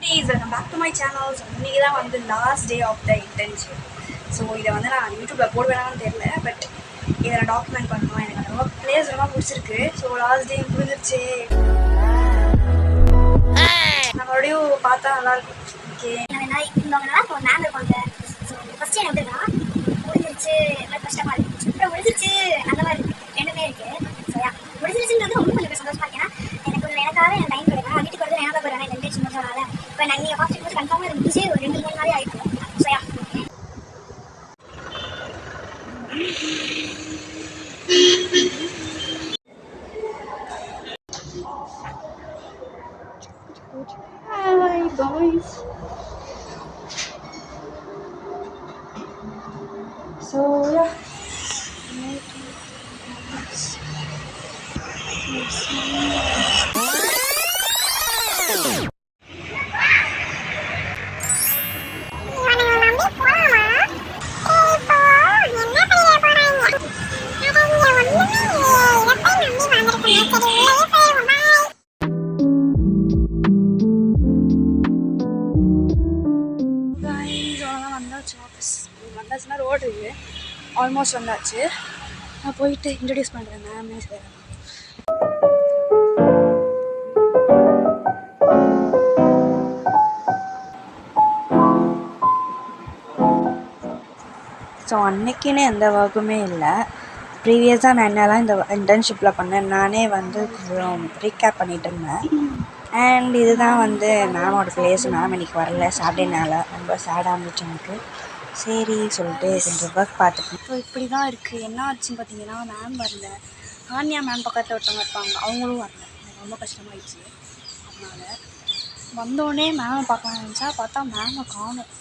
Please welcome back to my channel. So இன்னைக்கு தான் வந்து last day of the internship. So இதை வந்து நான் யூடியூப்பில் போடுவேனான்னு தெரியல, பட் இதை நான் டாக்குமெண்ட் பண்ணணும். எனக்கு அந்த ரொம்ப பிளேஸ் ரொம்ப பிடிச்சிருக்கு. ஸோ லாஸ்ட் டே முடிஞ்சிருச்சு. நான் மறுபடியும் பார்த்தா நல்லாயிருக்கும். ஓகே மேம் இருப்பாங்க. ஸோ ஃபஸ்ட்டு எனக்கு எப்படின்னா முடிஞ்சிருச்சு, எல்லாம் கஷ்டமாக இருக்குது, அப்புறம் முடிஞ்சிருச்சு அந்த மாதிரி ரெண்டுமே இருக்குது. சரியா முடிஞ்சிருச்சுன்றது ரொம்ப கொஞ்சம் சந்தோஷமாக இருக்கேன். எனக்காக என் டைம் கிடைக்கும். வீட்டுக்கு வந்து நேரம் போகிறேன். இந்த இன்டர்ன்ஷிப் முடிஞ்சனால இப்போ நான் நீங்கள் பார்த்துட்டு போது கன்ஃபார்மாக இது முடிச்சு ஒரு 2-3 நாளே ஆகிருக்கும். சரியா Hi guys. So yeah. வந்தாச்சுன்னா ரோடு இருக்குது, ஆல்மோஸ்ட் வந்தாச்சு. நான் போயிட்டு இன்ட்ரடியூஸ் பண்ணுறேன் மேமே சார். ஸோ அன்றைக்கினே எந்த ஒர்க்குமே இல்லை. ப்ரீவியஸாக நான் என்னெல்லாம் இந்த இன்டர்ன்ஷிப்பில் பண்ணேன் நானே வந்து கொஞ்சம் ரீகேப் பண்ணிகிட்டு இருந்தேன். அண்ட் இதுதான் வந்து மேமோட பிளேஸ். மேம் இன்றைக்கி வரல, சாட்டர்டேனால ரொம்ப சேடாக இருந்துச்சு எனக்கு. சரி சொல்லிட்டு கொஞ்சம் ஒர்க் பார்த்துட்டு ஸோ இப்படி தான் இருக்குது. என்ன ஆச்சுன்னு பார்த்தீங்கன்னா, மேம் வரல. ஆன்யா மேம் பக்கத்தில் ஒருத்தவங்க இருப்பாங்க, அவங்களும் வரல. எனக்கு ரொம்ப கஷ்டமாயிடுச்சு. அதனால் வந்தோடனே மேமை பார்க்கலாம் நினச்சா பார்த்தா மேமை காணும்.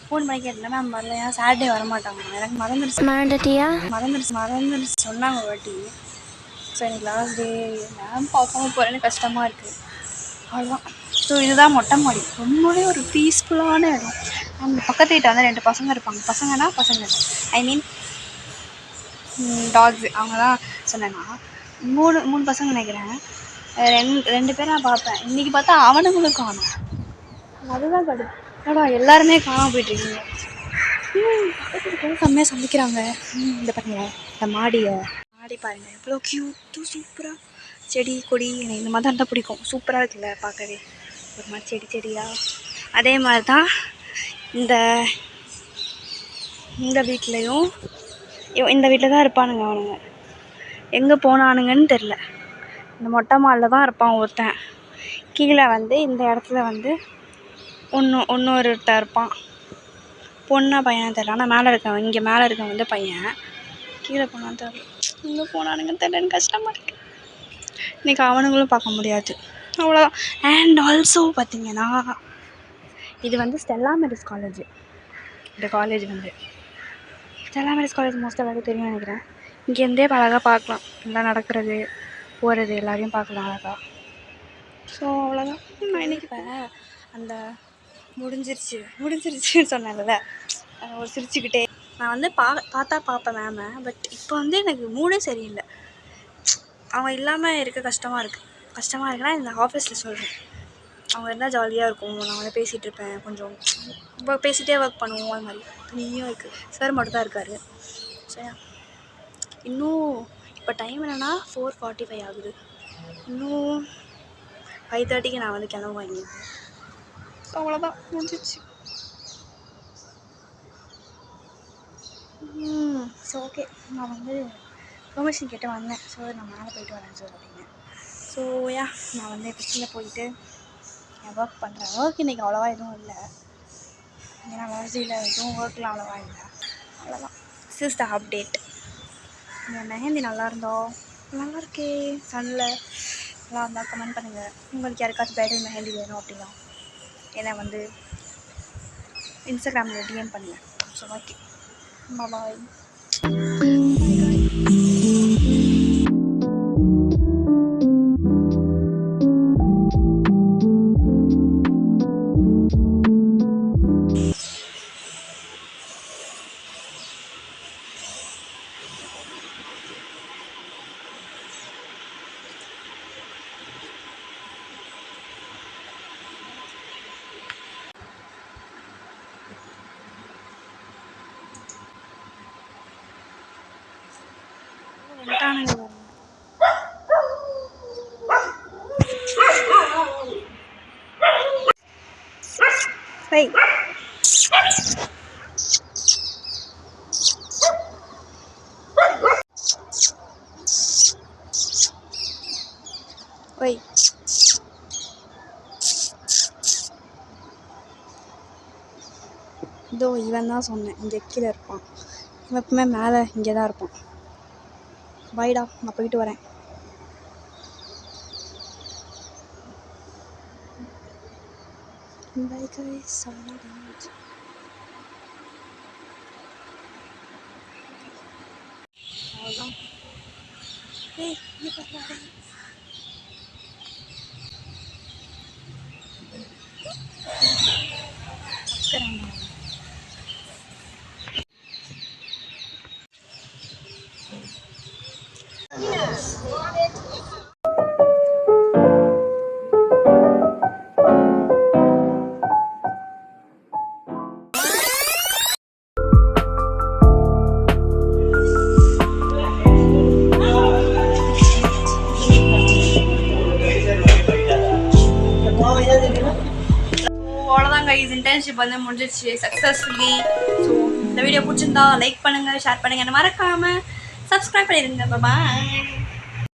4 மணிக்கு என்ன மேம் வரலையா, சாட்டர்டே வரமாட்டாங்க. எனக்கு மறந்துடுச்சு சொன்னாங்க ஒரு வாட்டி. ஸோ எனக்கு லாஸ்ட் டே மேம் பார்க்காம போகிறேன்னு கஷ்டமாக இருக்குது. அவ்வளோதான். ஸோ இதுதான் மொட்டை மாடி. ரொம்பவே ஒரு பீஸ்ஃபுல்லான இடம். அந்த பக்கத்து வீட்டை வந்து 2 பசங்க இருப்பாங்க. பசங்க ஐ மீன் டாக்ஸு. அவங்க தான் சொன்னேன்னா 3 பசங்க நினைக்கிறேன். 2 பேர் நான் பார்ப்பேன். இன்றைக்கி பார்த்தா அவனுங்களும் காணும். அதுதான் கடு. ஏடா எல்லாருமே காணாமல் போயிட்டுருக்கீங்க. செம்மையாக சமைக்கிறாங்க. இந்த பாருங்க, இந்த மாடி பாருங்கள் எவ்வளோ க்யூட்டு, சூப்பராக செடி கொடி. எனக்கு இந்த மாதிரி தான் பிடிக்கும். சூப்பராக இருக்குல்ல பார்க்கவே, ஒரு மாதிரி செடியாக. அதே மாதிரி தான் இந்த வீட்லேயும் இந்த வீட்டில் தான் இருப்பானுங்க அவனுங்க. எங்கே போனானுங்கன்னு தெரில. இந்த மொட்டை மாடில் தான் இருப்பான் ஒருத்தன். கீழே வந்து இந்த இடத்துல வந்து இன்னொருத்தன் இருப்பான். பொண்ணா பையனா தெரில, ஆனால் இங்கே மேலே இருக்கவன் வந்து பையன். கீழே போனான்னு தெரில, இங்கே போனானுங்கன்னு தெரிலன்னு கஷ்டமாக இருக்குது. இன்றைக்கி அவனுங்களும் பார்க்க முடியாது. அவ்வளோதான். அண்ட் ஆல்சோ பார்த்திங்கன்னா, இது வந்து ஸ்டெல்லா மேரிஸ் காலேஜ். இந்த காலேஜ் வந்து ஸ்டெல்லா மேரிஸ் காலேஜ் மோஸ்ட் எல்லாருக்கும் தெரியும் நினைக்கிறேன். இங்கேருந்தே அழகாக பார்க்கலாம், எல்லாம் நடக்கிறது போகிறது எல்லாரையும் பார்க்கலாம் அழகாக. ஸோ அவ்வளோதான். நான் இன்றைக்கி இப்போ அந்த முடிஞ்சிருச்சுன்னு சொன்னேன்ல, ஒரு சிரிச்சுக்கிட்டே நான் வந்து பார்த்தா பார்ப்பேன் மேமை. பட் இப்போ வந்து எனக்கு மூடே சரியில்லை. அவங்க இல்லாமல் இருக்க கஷ்டமாக இருக்குன்னா இந்த ஆஃபீஸில் சொல்கிறேன். அவங்க இருந்தால் ஜாலியாக இருக்கும். நான் வந்து பேசிகிட்டு இருப்பேன், கொஞ்சம் பேசிகிட்டே ஒர்க் பண்ணுவோம். அது மாதிரி தனியாக இருக்குது. சார் மட்டும் தான் இருக்கார். சரி, இன்னும் இப்போ டைம் என்னென்னா 4:45 ஆகுது. இன்னும் 5:30க்கு நான் வந்து கிளம்புவாங்க. ஸோ அவ்வளோதான், முடிஞ்சிச்சு. ஸோ ஓகே, நான் வந்து பெர்மிஷன் கேட்டு வந்தேன். ஸோ நான் மேலே போயிட்டு வரேன் சார் அப்படின்னு. ஸோ நான் வந்து கிச்சனில் போயிட்டு என் ஒர்க் பண்ணுறேன். ஒர்க் இன்றைக்கி அவ்வளோவா எதுவும் இல்லை, ஏன்னா லாஸ்டில் எதுவும் ஒர்க்லாம் அவ்வளோவா இல்லை. அவ்வளோதான். This is the update. என் மெஹந்தி நல்லா இருக்கே சன்னில் நல்லா இருந்தால் கமெண்ட் பண்ணுங்கள். உங்களுக்கு யாருக்காச்சும் பிரைடல் மெஹந்தி வேணும் அப்படின்னா என்னை வந்து இன்ஸ்டாகிராமில் டிஎம் பண்ணுங்கள். ஸோ ஓகே, பாய். Hey. Wait. இதோ இவன் தான் சொன்னேன், இங்கே கீழே இருப்பான். இவன் எப்பவுமே மேலே இங்கே தான் இருப்பான். பாய்டா, நான் போயிட்டு வரேன். Bye guys, அவ்வளோதான். ஏய், இங்கே பாரு. அவ்வளோதாங்க, இது இன்டர்ன்ஷிப் வந்து முடிஞ்சிச்சு சக்ஸஸ்ஃபுல்லி. ஸோ இந்த வீடியோ பிடிச்சிருந்தா லைக் பண்ணுங்கள், ஷேர் பண்ணுங்கள், மறக்காமல் சப்ஸ்கிரைப் பண்ணிடுங்க. பாய்.